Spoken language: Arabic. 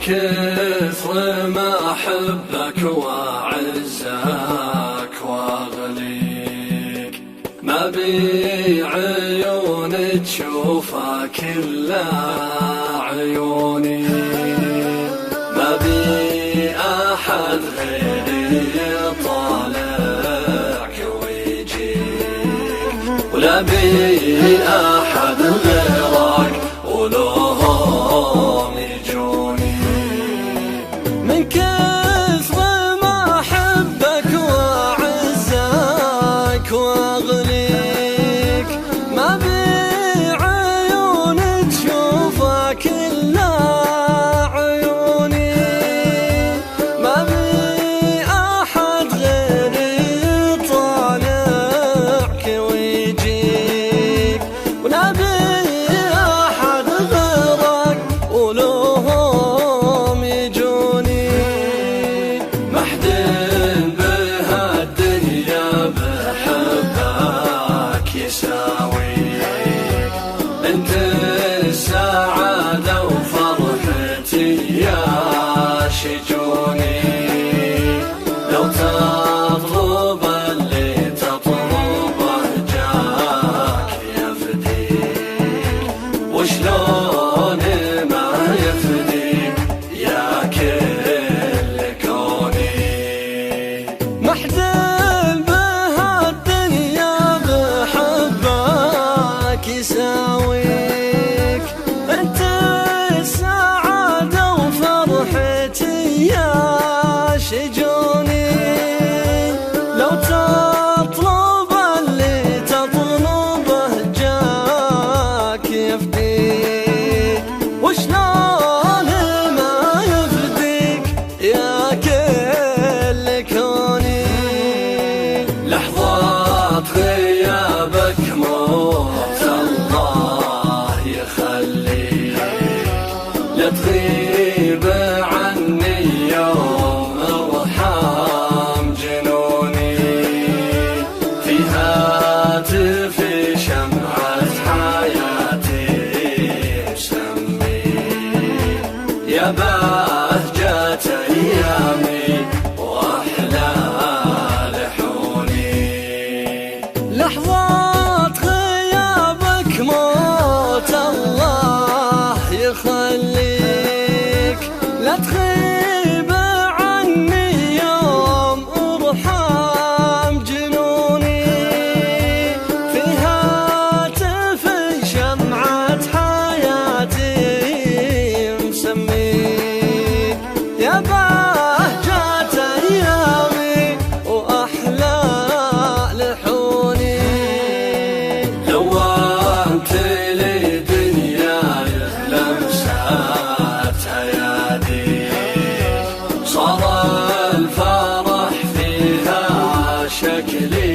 كثر ما أحبك وأعزك وأغليك ما بي عيون تشوفك إلا عيوني، ما بي أحد غيري يطالعك ويجيك، ولا بي أحد غيرك ولهم يجوني. من كثر ما أحبك وأعزك وأغليك ما بي عيون تشوفك إلا عيوني، ما بي أحد غيري يطالعك ويجيك، ولا بي أحد غيرك ولهم يجوني. محدن بهالدنيا بحبك يساويك، انت السعادة وفرحتي يا شجوني، لو تطلب اللي تطلبه جاك يفديك، وشلون ما يفديك يا كل كوني. محدن بهالدنيا بحبك يساويك، انت السعادة وفرحتي يا شجوني، لو تطلب اللي تطلبه جاك يفديك، وشلون ما يفديك يا كل كوني. لحظات غيابك موت الله يخليك، لا تغيب عني يوم ارحم جنوني، في هاتف شمعة حياتي مسميك، يا بهجة أيامي وأحلى لحوني. لحظات غيابك موت الله يخليك، لا تغيب عني يوم ارحم جنوني، في هاتف شمعة حياتي مسميك، يا بهجة أيامي وأحلى لحوني. لو أنت لي دنياي لمساتها يديك، صار الفرح فيها شكلي